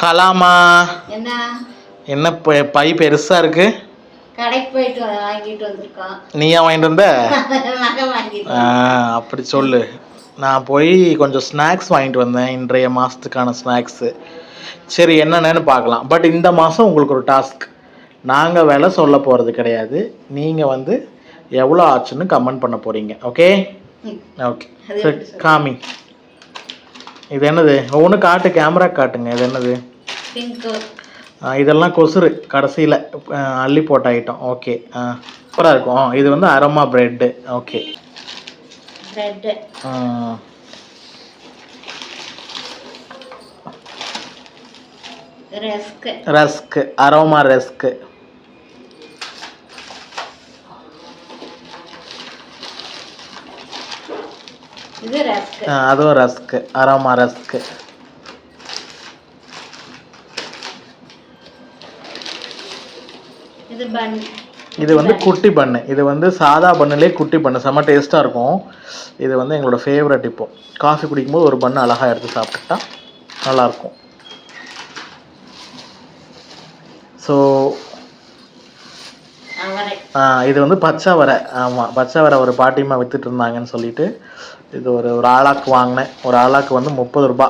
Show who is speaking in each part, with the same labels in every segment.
Speaker 1: கலாமா
Speaker 2: என்ன
Speaker 1: என்ன பை பெருசா இருக்கு?
Speaker 2: கடைக்கு போயிட்டு வாங்கிட்டு வந்திருக்கோம்.
Speaker 1: நீயா வாங்கிட்டு வந்த?
Speaker 2: மகன் வாங்கிட்டு.
Speaker 1: அப்படி சொல்லு. நான் போய் கொஞ்சம் ஸ்நாக்ஸ் வாங்கிட்டு வந்தேன், இன்றைய மாதத்துக்கான ஸ்நாக்ஸு. சரி என்னென்னு பார்க்கலாம். பட் இந்த மாதம் உங்களுக்கு ஒரு டாஸ்க். நாங்கள் விலை சொல்ல போகிறது கிடையாது, நீங்கள் வந்து எவ்வளோ ஆச்சுன்னு கமெண்ட் பண்ண போகிறீங்க. ஓகே ஓகே சரி காமி. இது என்னது? ஒவ்வொன்று காட்டு, கேமரா காட்டுங்க. இது என்னது? இதெல்லாம் கொசுறு கடைசியில் அள்ளி போட்ட ஐட்டம். ஓகே சூப்பராக இருக்கும். இது வந்து aroma bread. Okay rusk, aroma rusk. அதுவும் ரஸ்க்கு, அரோமா ரஸ்க்கு. இது வந்து குட்டி பண்ணு. இது வந்து சாதா பண்ணுலே குட்டி பண்ணு, செம்ம டேஸ்ட்டாக இருக்கும். இது வந்து எங்களோட ஃபேவரட். இப்போ காஃபி குடிக்கும்போது ஒரு பண்ணு அழகாக எடுத்து சாப்பிட்டுட்டா நல்லாயிருக்கும். ஸோ இது வந்து பச்சை வரை. ஆமாம், பச்சை வரை ஒரு பாட்டியமாக விற்றுட்டு இருந்தாங்கன்னு சொல்லிட்டு இது ஒரு ஆளாக்கு வாங்கினேன். ஒரு ஆளாக்கு வந்து 30 ரூபா.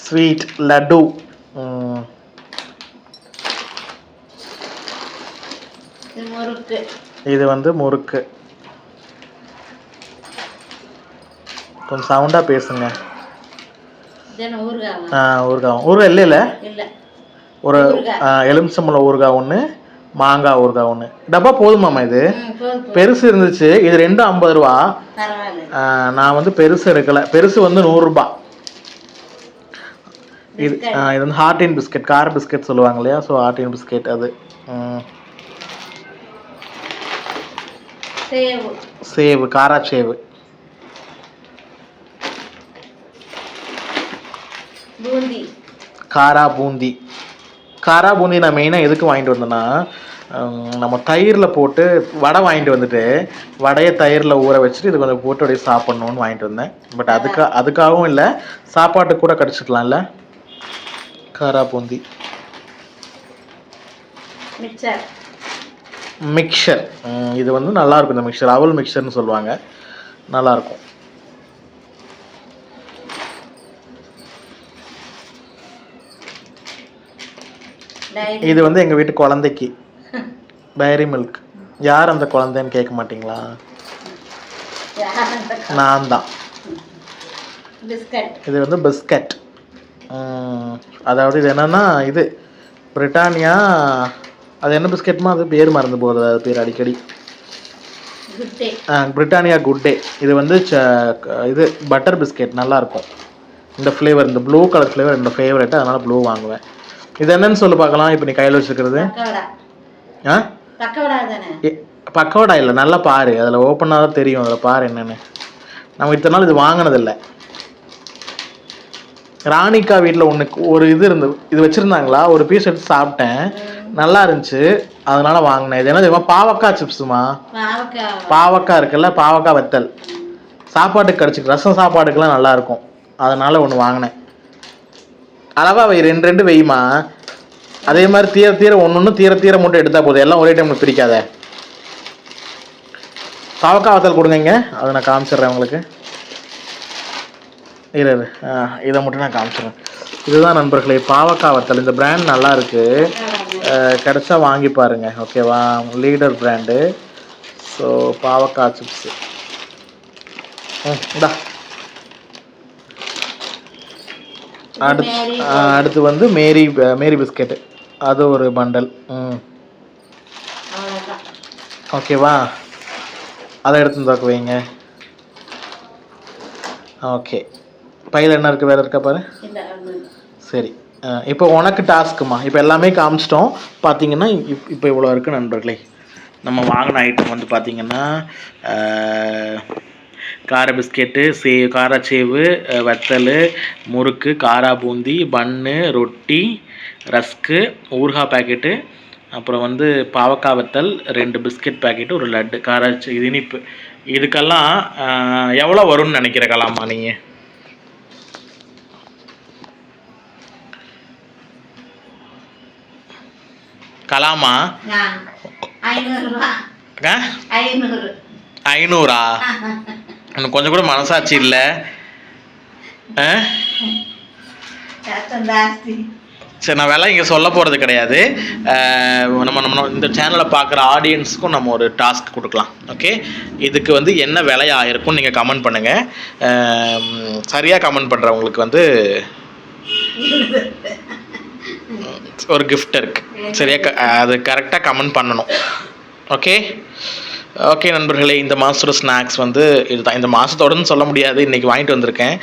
Speaker 1: ஸ்வீட் லட்டு. இது வந்து முறுக்கு. கொஞ்சம் சவுண்டாக பேசுங்க. ஊறுகாய் இல்லை ஒரு எலுமிச்சம்பழம் ஊறுகாய் ஒன்று, மாங்காய் ஊறுகாய் ஒன்று. டப்பா போதுமாம்மா? இது பெருசு இருந்துச்சு, இது 250 ரூபா. நான் வந்து பெருசு எடுக்கலை. பெருசு வந்து 100 ரூபா. இது இது வந்து ஹார்டின் பிஸ்கெட், கார பிஸ்கெட் சொல்லுவாங்க இல்லையா? ஸோ ஹார்டின் பிஸ்கெட் அது. சேவு, காரா சேவு. காரா பூந்தி. காரா பூந்தி நான் மெயினாக எதுக்கு வாங்கிட்டு வந்தேன்னா, நம்ம தயிரில் போட்டு வடை வாங்கிட்டு வந்துட்டு வடையை தயிரில் ஊற வச்சுட்டு இது கொஞ்சம் போட்டு அப்படியே சாப்பிட்ணுன்னு வாங்கிட்டு வந்தேன். பட் அதுக்காகவும் இல்லை, சாப்பாட்டுக்கு கூட கடிச்சிக்கலாம்ல. காரா பூந்தி. மிக்சர். இது வந்து நல்லாயிருக்கும். இந்த மிக்சர் அவல் மிக்சர்னு சொல்லுவாங்க, நல்லாயிருக்கும். இது வந்து எங்கள் வீட்டு குழந்தைக்கு டைரி மில்க். யார் அந்த குழந்தைன்னு கேட்க மாட்டிங்களா? நான் தான். இது வந்து பிஸ்கட். அதாவது இது என்னன்னா, இது பிரிட்டானியா. அது என்ன பிஸ்கெட்மா? அது பேர் மறந்து போகுது. அது பேர் அடிக்கடி. Britannia good day. இது வந்து இது பட்டர் பிஸ்கெட், நல்லாயிருக்கும். இந்த ஃப்ளேவர், இந்த ப்ளூ கலர் ஃப்ளேவர் என்னோட ஃபேவரட், அதனால் ப்ளூ வாங்குவேன். இது என்னன்னு சொல்லி பார்க்கலாம். இப்போ நீ கையில் வச்சுருக்கிறது பக்கோடா இல்லை. நல்லா பாரு, அதில் ஓப்பனாக தான் தெரியும். அதில் பாரு என்னென்னு. நம்ம இத்தனை நாள் இது வாங்கினதில்லை. ராணிக்கா வீட்டில் ஒரு இது இருந்து இது வச்சுருந்தாங்களா, ஒரு பீஸ் எடுத்து சாப்பிட்டேன், நல்லா இருந்துச்சு, அதனால வாங்கினேன். இது என்ன தெரியுமா? பாவக்காய் சிப்ஸுமா. பாவக்காய் இருக்குல்ல, பாவக்காய் வத்தல். சாப்பாட்டுக்கு கடிச்சிக்கு, ரசம் சாப்பாட்டுக்கெல்லாம் நல்லாயிருக்கும், அதனால் ஒன்று வாங்கினேன். அளவா வை, 2 வைமா. அதே மாதிரி தீர ஒன்று தீர மட்டும் எடுத்தால் போதும், எல்லாம் ஒரே டைமில் பிரிக்காத. பாவக்காய் வத்தல் கொடுங்க, அதை நான் காமிச்சிட்றேன் உங்களுக்கு. இரு இதை மட்டும் நான் காமிச்சிடுறேன். இதுதான் நண்பர்களே பாவக்காய் வத்தல். இந்த பிராண்ட் நல்லா இருக்குது, கிடச்சா வாங்கி பாருங்கள். ஓகேவா? Leader brand. ஸோ பாவக்காய் சிப்ஸு இந்தா. அடுத்து வந்து மேரி பிஸ்கெட்டு, அது ஒரு பண்டல். ஓகேவா? அதை எடுத்து தோக்க வைங்க. ஓகே, பையில் என்ன இருக்குது? வேறு இருக்கா பாரு. சரி, இப்போ உனக்கு டாஸ்க்குமா. இப்போ எல்லாமே காமிச்சிட்டோம். பார்த்தீங்கன்னா இப்போ இவ்வளோ இருக்குது நண்பர்களே. நம்ம வாங்கின ஐட்டம் வந்து பார்த்திங்கன்னா கார பிஸ்கெட்டு, காராச்சேவு, வத்தல், முறுக்கு, காரா பூந்தி, பன்னு, ரொட்டி, ரஸ்க்கு, ஊறுகாய் பேக்கெட்டு, அப்புறம் வந்து பாவக்காய் வத்தல், 2 பிஸ்கெட் பேக்கெட்டு, ஒரு லட்டு, இது இனிப்பு. இதுக்கெல்லாம் எவ்வளோ வரும்னு நினைக்கிற கலாமா நீங்கள்? கலாமா 500 எனக்கு கொஞ்சம் கூட மனசாட்சி இல்லை. சரி, நான் விலை இங்கே சொல்ல போகிறது கிடையாது. நம்ம இந்த சேனலை பார்க்குற ஆடியன்ஸுக்கும் நம்ம ஒரு டாஸ்க் கொடுக்கலாம். ஓகே, இதுக்கு வந்து என்ன விலை ஆயிருக்கும்னு நீங்கள் கமெண்ட் பண்ணுங்கள். சரியாக கமெண்ட் பண்ணுறவங்களுக்கு வந்து ஒரு கிஃப்ட் இருக்குது. சரியா, அது கரெக்டாக கமெண்ட் பண்ணணும். ஓகே ஓகே நண்பர்களே, இந்த மாதத்தோட ஸ்நாக்ஸ் வந்து இதுதான். இந்த மாதத்தோடன்னு சொல்ல முடியாது, இன்றைக்கி வாங்கிட்டு வந்திருக்கேன்.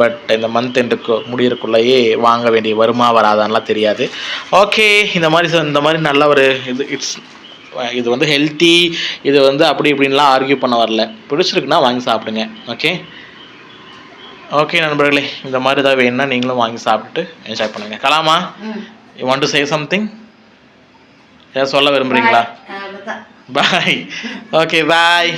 Speaker 1: பட் இந்த மந்த் எண்டுக்கு முடியறக்குள்ளேயே வாங்க வேண்டிய வருமா வராதான்லாம் தெரியாது. ஓகே, இந்த மாதிரி நல்ல ஒரு இது வந்து ஹெல்த்தி, இது வந்து அப்படி இப்படின்லாம் ஆர்கியூ பண்ண வரல. பிடிச்சிருக்குன்னா வாங்கி சாப்பிடுங்க. ஓகே ஓகே நண்பர்களே, இந்த மாதிரி தான் வேணும்னா நீங்களும் வாங்கி சாப்பிட்டுட்டு என்ஜாய் பண்ணுங்கள். கலாமா, you want to say something? ஏதாவது சொல்ல விரும்புகிறீங்களா? பாய். ஓகே, பாய்.